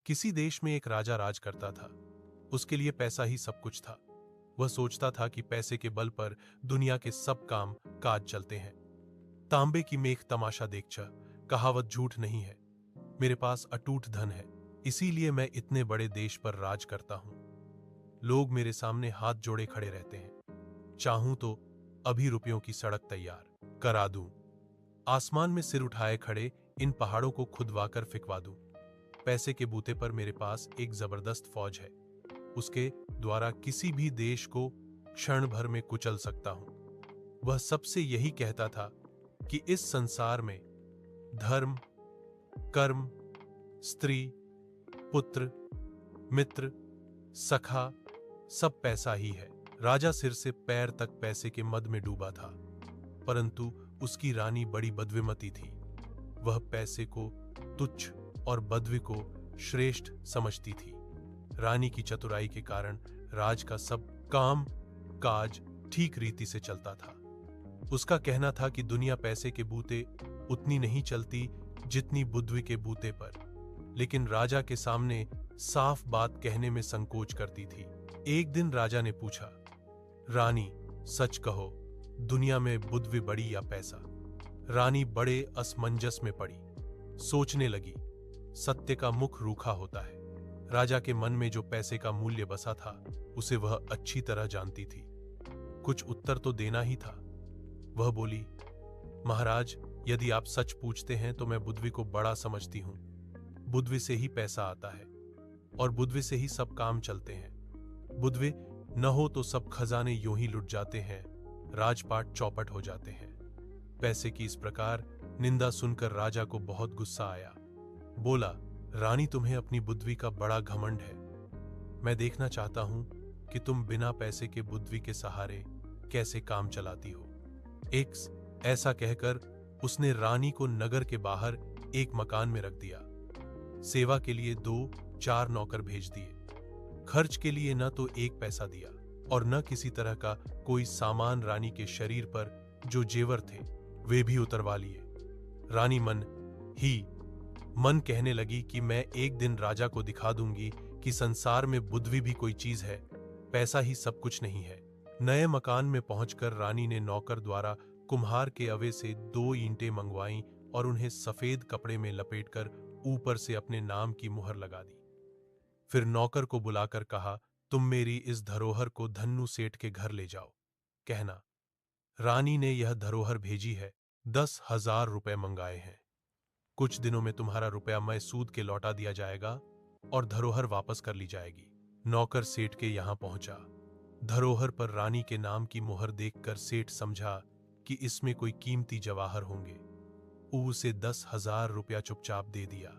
किसी देश में एक राजा राज करता था। उसके लिए पैसा ही सब कुछ था। वह सोचता था कि पैसे के बल पर दुनिया के सब काम काज चलते हैं। तांबे की मेख तमाशा देखचा, कहावत झूठ नहीं है। मेरे पास अटूट धन है, इसीलिए मैं इतने बड़े देश पर राज करता हूं। लोग मेरे सामने हाथ जोड़े खड़े रहते हैं। चाहूं तो अभी रुपयों की सड़क तैयार करा दूं। आसमान में सिर उठाए खड़े इन पहाड़ों को खुदवाकर फिकवा दूं। पैसे के बूते पर मेरे पास एक जबरदस्त फौज है। उसके द्वारा किसी भी देश को क्षण भर में कुचल सकता हूं। वह सबसे यही कहता था कि इस संसार में धर्म, कर्म, स्त्री, पुत्र, मित्र, सखा सब पैसा ही है। राजा सिर से पैर तक पैसे के मद में डूबा था, परंतु उसकी रानी बड़ी बद्विमती थी। वह पैसे को तुच्छ और बद्वी को श्रेष्ठ समझती थी। रानी की चतुराई के कारण राज का सब काम काज ठीक रीति से चलता था। उसका कहना था कि दुनिया पैसे के बूते उतनी नहीं चलती जितनी बुद्धि के बूते पर, लेकिन राजा के सामने साफ बात कहने में संकोच करती थी। एक दिन राजा ने पूछा, रानी सच कहो, दुनिया में बुद्धि बड़ी या पैसा? रानी बड़े असमंजस में पड़ी, सोचने लगी। सत्य का मुख रूखा होता है। राजा के मन में जो पैसे का मूल्य बसा था, उसे वह अच्छी तरह जानती थी। कुछ उत्तर तो देना ही था। वह बोली, महाराज, यदि आप सच पूछते हैं तो मैं बुद्धि को बड़ा समझती हूं। बुद्धि से ही पैसा आता है और बुद्धि से ही सब काम चलते हैं। बुद्धि न हो तो सब खजाने यूं ही लुट जाते हैं, राजपाट चौपट हो जाते हैं। पैसे की इस प्रकार निंदा सुनकर राजा को बहुत गुस्सा आया। बोला, रानी, तुम्हें अपनी बुद्धि का बड़ा घमंड है। मैं देखना चाहता हूं कि तुम बिना पैसे के बुद्धि के सहारे कैसे काम चलाती हो। एक ऐसा कहकर उसने रानी को नगर के बाहर एक मकान में रख दिया। सेवा के लिए 2-4 नौकर भेज दिए। खर्च के लिए न तो एक पैसा दिया और न किसी तरह का कोई सामान। रानी के शरीर पर जो जेवर थे वे भी उतरवा लिए। रानी मन कहने लगी कि मैं एक दिन राजा को दिखा दूंगी कि संसार में बुद्धि भी कोई चीज है, पैसा ही सब कुछ नहीं है। नए मकान में पहुंचकर रानी ने नौकर द्वारा कुम्हार के अवे से 2 ईंटें मंगवाईं और उन्हें सफेद कपड़े में लपेटकर ऊपर से अपने नाम की मुहर लगा दी। फिर नौकर को बुलाकर कहा, तुम मेरी इस धरोहर को धन्नू सेठ के घर ले जाओ। कहना, रानी ने यह धरोहर भेजी है, 10,000 रुपए मंगाए हैं। कुछ दिनों में तुम्हारा रुपया मैं सूद के लौटा दिया जाएगा और धरोहर वापस कर ली जाएगी। नौकर सेठ के यहां पहुंचा। धरोहर पर रानी के नाम की मुहर देखकर सेठ समझा कि इसमें कोई कीमती जवाहर होंगे। उसे 10,000 रुपया चुपचाप दे दिया।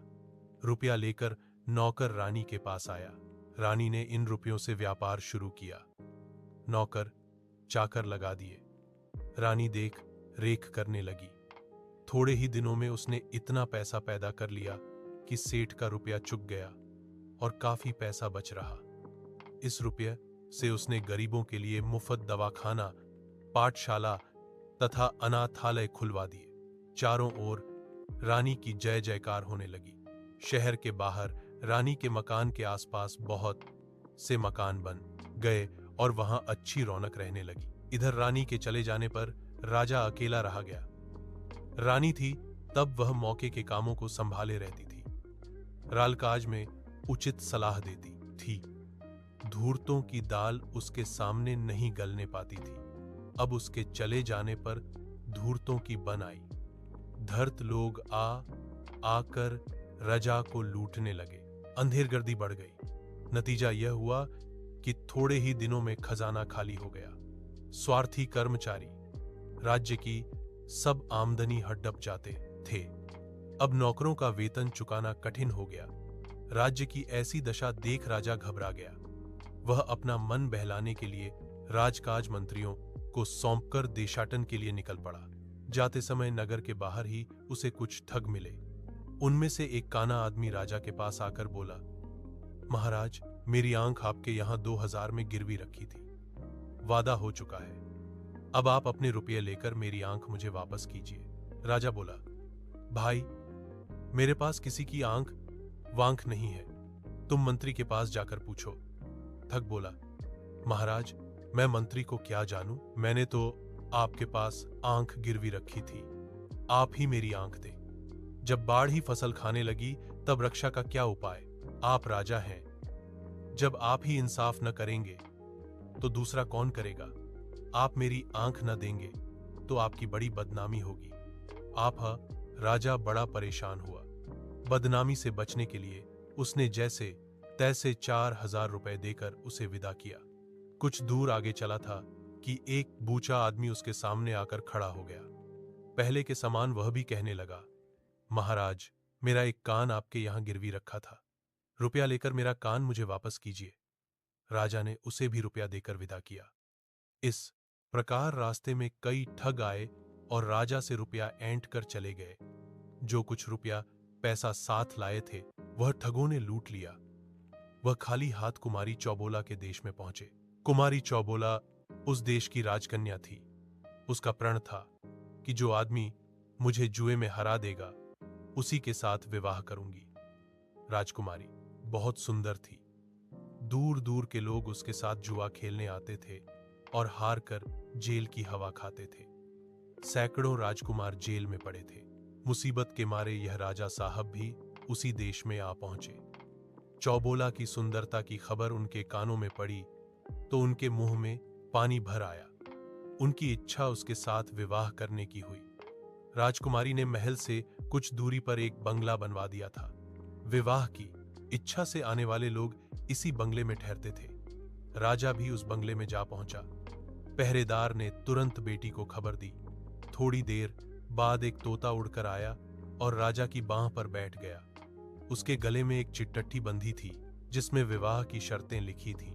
रुपया लेकर नौकर रानी के पास आया। रानी ने इन रुपयों से व्यापार शुरू किया। नौकर चाकर लगा दिए। रानी देख रेख करने लगी। थोड़े ही दिनों में उसने इतना पैसा पैदा कर लिया कि सेठ का रुपया चुक गया और काफी पैसा बच रहा। इस रुपये से उसने गरीबों के लिए मुफ्त दवाखाना, पाठशाला तथा अनाथालय खुलवा दिए। चारों ओर रानी की जय जयकार होने लगी। शहर के बाहर रानी के मकान के आसपास बहुत से मकान बन गए और वहां अच्छी रौनक रहने लगी। इधर रानी के चले जाने पर राजा अकेला रह गया। रानी थी तब वह मौके के कामों को संभाले रहती थी। रालकाज में उचित सलाह देती थी। धूर्तों की दाल उसके सामने नहीं गलने पाती थी। अब उसके चले जाने पर धूर्तों की बन आई। धर्त लोग आकर रजा को लूटने लगे। अंधेरगर्दी बढ़ गई। नतीजा यह हुआ कि थोड़े ही दिनों में खजाना खाली हो गया। स्वार्थी कर्मचारी राज्य की सब आमदनी हड़प जाते थे। अब नौकरों का वेतन चुकाना कठिन हो गया। राज्य की ऐसी दशा देख राजा घबरा गया। वह अपना मन बहलाने के लिए राजकाज मंत्रियों को सौंपकर देशाटन के लिए निकल पड़ा। जाते समय नगर के बाहर ही उसे कुछ ठग मिले। उनमें से एक काना आदमी राजा के पास आकर बोला, महाराज, मेरी आंख आपके यहां 2,000 में गिरवी रखी थी। वादा हो चुका है। अब आप अपने रुपये लेकर मेरी आंख मुझे वापस कीजिए। राजा बोला, भाई, मेरे पास किसी की आंख वांख नहीं है। तुम मंत्री के पास जाकर पूछो। ठग बोला, महाराज, मैं मंत्री को क्या जानूं? मैंने तो आपके पास आंख गिरवी रखी थी, आप ही मेरी आंख दे। जब बाढ़ ही फसल खाने लगी तब रक्षा का क्या उपाय? आप राजा हैं, जब आप ही इंसाफ न करेंगे तो दूसरा कौन करेगा? आप मेरी आंख न देंगे तो आपकी बड़ी बदनामी होगी। राजा बड़ा परेशान हुआ। बदनामी से बचने के लिए उसने जैसे तैसे 4,000 रुपए देकर उसे विदा किया। कुछ दूर आगे चला था कि एक बूचा आदमी उसके सामने आकर खड़ा हो गया। पहले के समान वह भी कहने लगा, महाराज, मेरा एक कान आपके यहां गिरवी रखा था, रुपया लेकर मेरा कान मुझे वापस कीजिए। राजा ने उसे भी रुपया देकर विदा किया। इस प्रकार रास्ते में कई ठग आए और राजा से रुपया ऐंठ कर चले गए। जो कुछ रुपया पैसा साथ लाए थे वह ठगों ने लूट लिया। वह खाली हाथ कुमारी चौबोला के देश में पहुंचे। कुमारी चौबोला उस देश की राजकन्या थी। उसका प्रण था कि जो आदमी मुझे जुए में हरा देगा उसी के साथ विवाह करूंगी। राजकुमारी बहुत सुंदर थी। दूर दूर के लोग उसके साथ जुआ खेलने आते थे और हार कर जेल की हवा खाते थे। सैकड़ों राजकुमार जेल में पड़े थे। मुसीबत के मारे यह राजा साहब भी उसी देश में आ पहुंचे। चौबोला की सुंदरता की खबर उनके कानों में पड़ी तो उनके मुंह में पानी भर आया। उनकी इच्छा उसके साथ विवाह करने की हुई। राजकुमारी ने महल से कुछ दूरी पर एक बंगला बनवा दिया था। विवाह की इच्छा से आने वाले लोग इसी बंगले में ठहरते थे। राजा भी उस बंगले में जा पहुंचा। पहरेदार ने तुरंत बेटी को खबर दी। थोड़ी देर बाद एक तोता उड़कर आया और राजा की बांह पर बैठ गया। उसके गले में एक चिट्ठी बंधी थी जिसमें विवाह की शर्तें लिखी थीं।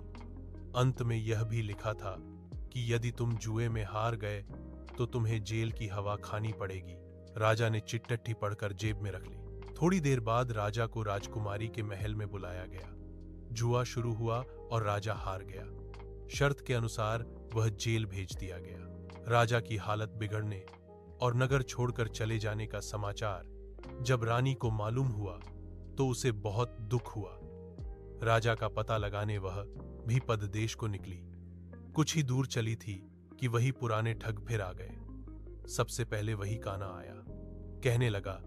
अंत में यह भी लिखा था कि यदि तुम जुए में हार गए तो तुम्हें जेल की हवा खानी पड़ेगी। राजा ने चिट्ठी पढ़कर जेब में रख ली। थोड़ी देर बाद राजा को राजकुमारी के महल में बुलाया गया। जुआ शुरू हुआ और राजा हार गया। शर्त के अनुसार वह जेल भेज दिया गया। राजा की हालत बिगड़ने और नगर छोड़कर चले जाने का समाचार जब रानी को मालूम हुआ तो उसे बहुत दुख हुआ। राजा का पता लगाने वह भी पददेश को निकली। कुछ ही दूर चली थी कि वही पुराने ठग फिर आ गए। सबसे पहले वही काना आया। कहने लगा,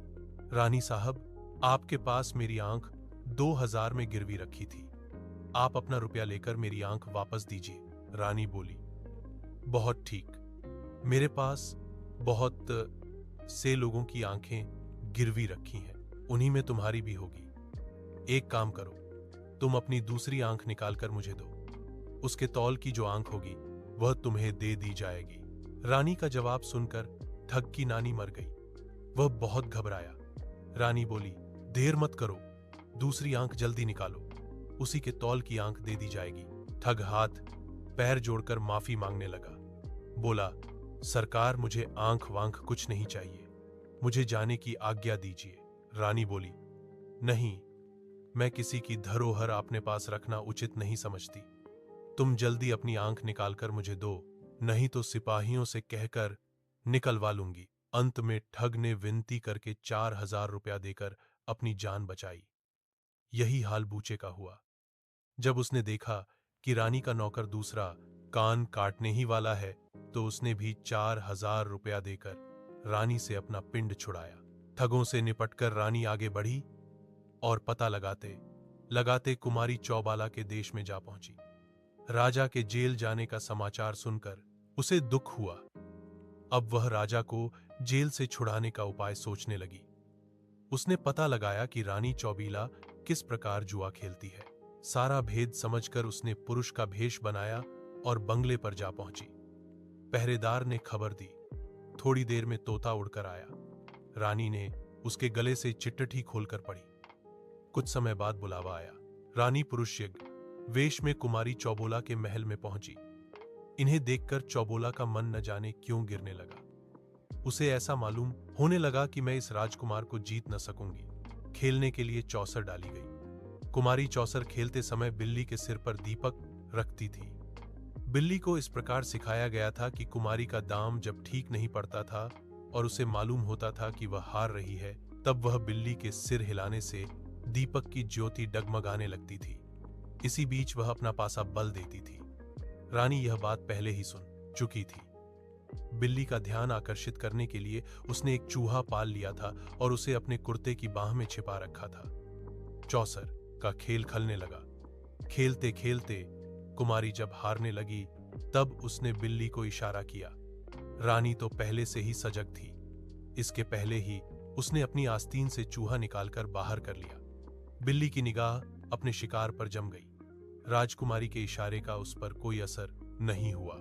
रानी साहब, आपके पास मेरी आंख 2,000 में गिरवी रखी थी, आप अपना रुपया लेकर मेरी आंख वापस दीजिए। रानी बोली, बहुत ठीक, मेरे पास बहुत से लोगों की आंखें गिरवी रखी हैं, उन्हीं में तुम्हारी भी होगी। एक काम करो, तुम अपनी दूसरी आंख निकालकर मुझे दो, उसके तौल की जो आंख होगी वह तुम्हें दे दी जाएगी। रानी का जवाब सुनकर ठग की नानी मर गई। वह बहुत घबराया। रानी बोली, देर मत करो, दूसरी आंख जल्दी निकालो, उसी के तौल की आंख दे दी जाएगी। ठग हाथ पैर जोड़कर माफी मांगने लगा। बोला, सरकार, मुझे आंख वांख कुछ नहीं चाहिए, मुझे जाने की आज्ञा दीजिए। रानी बोली, नहीं, मैं किसी की धरोहर अपने पास रखना उचित नहीं समझती। तुम जल्दी अपनी आंख निकालकर मुझे दो, नहीं तो सिपाहियों से कहकर निकलवा लूंगी। अंत में ठग ने विनती करके 4,000 रुपया देकर अपनी जान बचाई। यही हाल बूचे का हुआ। जब उसने देखा कि रानी का नौकर दूसरा कान काटने ही वाला है तो उसने भी 4,000 रुपया देकर रानी से अपना पिंड छुड़ाया। ठगों से निपटकर रानी आगे बढ़ी और पता लगाते लगाते कुमारी चौबाला के देश में जा पहुंची। राजा के जेल जाने का समाचार सुनकर उसे दुख हुआ। अब वह राजा को जेल से छुड़ाने का उपाय सोचने लगी। उसने पता लगाया कि रानी चौबीला किस प्रकार जुआ खेलती है। सारा भेद समझकर उसने पुरुष का भेष बनाया और बंगले पर जा पहुंची। पहरेदार ने खबर दी। थोड़ी देर में तोता उड़कर आया। रानी ने उसके गले से चिट्ठी खोलकर पढ़ी। कुछ समय बाद बुलावा आया। रानी पुरुष वेश में कुमारी चौबोला के महल में पहुंची। इन्हें देखकर चौबोला का मन न जाने क्यों गिरने लगा। उसे ऐसा मालूम होने लगा कि मैं इस राजकुमार को जीत न सकूंगी। खेलने के लिए चौसर डाली गई। कुमारी चौसर खेलते समय बिल्ली के सिर पर दीपक रखती थी। बिल्ली को इस प्रकार सिखाया गया था कि कुमारी का दाम जब ठीक नहीं पड़ता था और उसे मालूम होता था कि वह हार रही है, तब वह बिल्ली के सिर हिलाने से दीपक की ज्योति डगमगाने लगती थी। इसी बीच वह अपना पासा बल देती थी। रानी यह बात पहले ही सुन चुकी थी। बिल्ली का ध्यान आकर्षित करने के लिए उसने एक चूहा पाल लिया था और उसे अपने कुर्ते की बाह में छिपा रखा था। चौसर का खेल खलने लगा। खेलते खेलते कुमारी जब हारने लगी तब उसने बिल्ली को इशारा किया। रानी तो पहले से ही सजग थी। इसके पहले ही उसने अपनी आस्तीन से चूहा निकालकर बाहर कर लिया। बिल्ली की निगाह अपने शिकार पर जम गई। राजकुमारी के इशारे का उस पर कोई असर नहीं हुआ।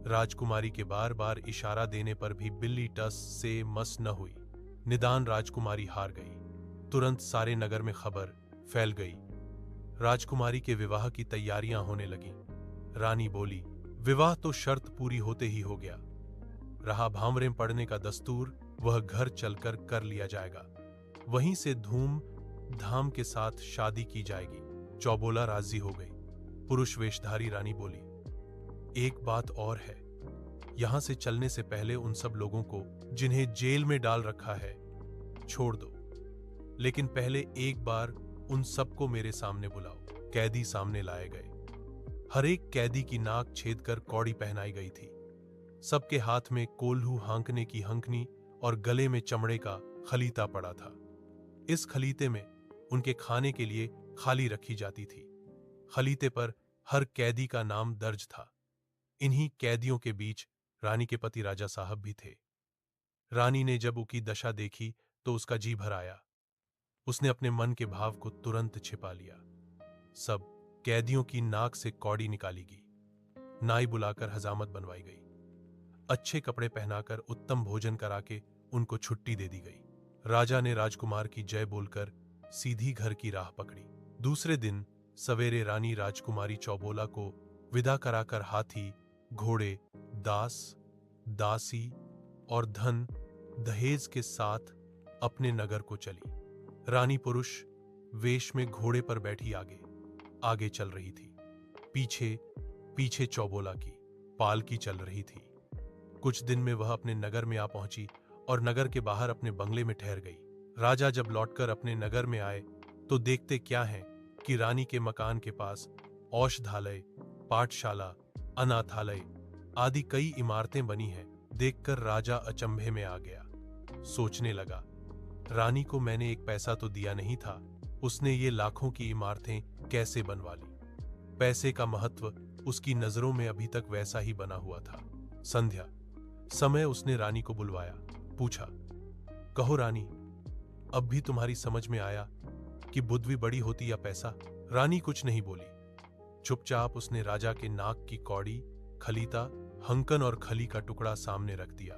राजकुमारी के बार बार इशारा देने पर भी बिल्ली टस से मस न हुई। निदान राजकुमारी हार गई। तुरंत सारे नगर में खबर फैल गई। राजकुमारी के विवाह की तैयारियां होने लगीं। रानी बोली, विवाह तो शर्त पूरी होते ही हो गया। रहा भांवरें पड़ने का दस्तूर, वह घर चलकर कर लिया जाएगा। वहीं से धूम धाम के साथ शादी की जाएगी। चौबोला राजी हो गई। पुरुष वेशधारी रानी बोली, एक बात और है, यहां से चलने से पहले उन सब लोगों को जिन्हें जेल में डाल रखा है छोड़ दो, लेकिन पहले एक बार उन सबको मेरे सामने बुलाओ। कैदी सामने लाए गए। हर एक कैदी की नाक छेद कर कौड़ी पहनाई गई थी। सबके हाथ में कोल्हू हांकने की हंकनी और गले में चमड़े का खलीता पड़ा था। इस खलीते में उनके खाने के लिए खाली रखी जाती थी। खलीते पर हर कैदी का नाम दर्ज था। इन्हीं कैदियों के बीच रानी के पति राजा साहब भी थे। रानी ने जब उनकी दशा देखी तो उसका जी भर आया। उसने अपने मन के भाव को तुरंत छिपा लिया। सब कैदियों की नाक से कौड़ी निकाली गई। नाई बुलाकर हजामत बनवाई गई। अच्छे कपड़े पहनाकर उत्तम भोजन करा के उनको छुट्टी दे दी गई। राजा ने राजकुमार की जय बोलकर सीधी घर की राह पकड़ी। दूसरे दिन सवेरे रानी राजकुमारी चौबोला को विदा कराकर हाथी, घोड़े, दास, दासी और धन दहेज के साथ अपने नगर को चली। रानी पुरुष वेश में घोड़े पर बैठी आगे आगे चल रही थी। पीछे पीछे चौबोला की पालकी चल रही थी। कुछ दिन में वह अपने नगर में आ पहुंची और नगर के बाहर अपने बंगले में ठहर गई। राजा जब लौटकर अपने नगर में आए तो देखते क्या हैं कि रानी के मकान के पास औषधालय, पाठशाला, अनाथालय आदि कई इमारतें बनी हैं। देखकर राजा अचंभे में आ गया। सोचने लगा, रानी को मैंने एक पैसा तो दिया नहीं था, उसने ये लाखों की इमारतें कैसे बनवा ली। पैसे का महत्व उसकी नजरों में अभी तक वैसा ही बना हुआ था। संध्या समय उसने रानी को बुलवाया। पूछा, कहो रानी, अब भी तुम्हारी समझ में आया कि बुद्धि बड़ी होती या पैसा? रानी कुछ नहीं बोली। चुपचाप उसने राजा के नाक की कौड़ी, खलीता, हंकन और खली का टुकड़ा सामने रख दिया।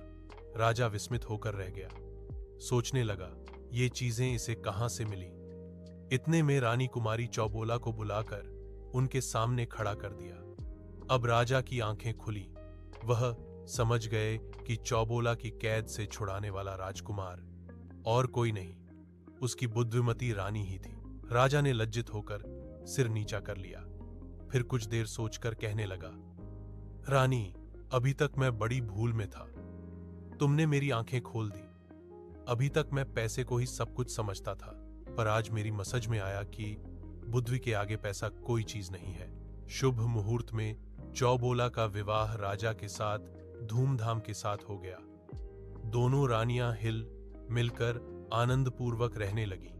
राजा विस्मित होकर रह गया। सोचने लगा, ये चीजें इसे कहां से मिली। इतने में रानी कुमारी चौबोला को बुलाकर उनके सामने खड़ा कर दिया। अब राजा की आंखें खुली। वह समझ गए कि चौबोला की कैद से छुड़ाने वाला राजकुमार और कोई नहीं, उसकी बुद्धिमती रानी ही थी। राजा ने लज्जित होकर सिर नीचा कर लिया। फिर कुछ देर सोचकर कहने लगा, रानी, अभी तक मैं बड़ी भूल में था। तुमने मेरी आंखें खोल दी। अभी तक मैं पैसे को ही सब कुछ समझता था, पर आज मेरी समझ में आया कि बुद्धि के आगे पैसा कोई चीज नहीं है। शुभ मुहूर्त में चौबोला का विवाह राजा के साथ धूमधाम के साथ हो गया। दोनों रानियां हिल मिलकर आनंदपूर्वक रहने लगी।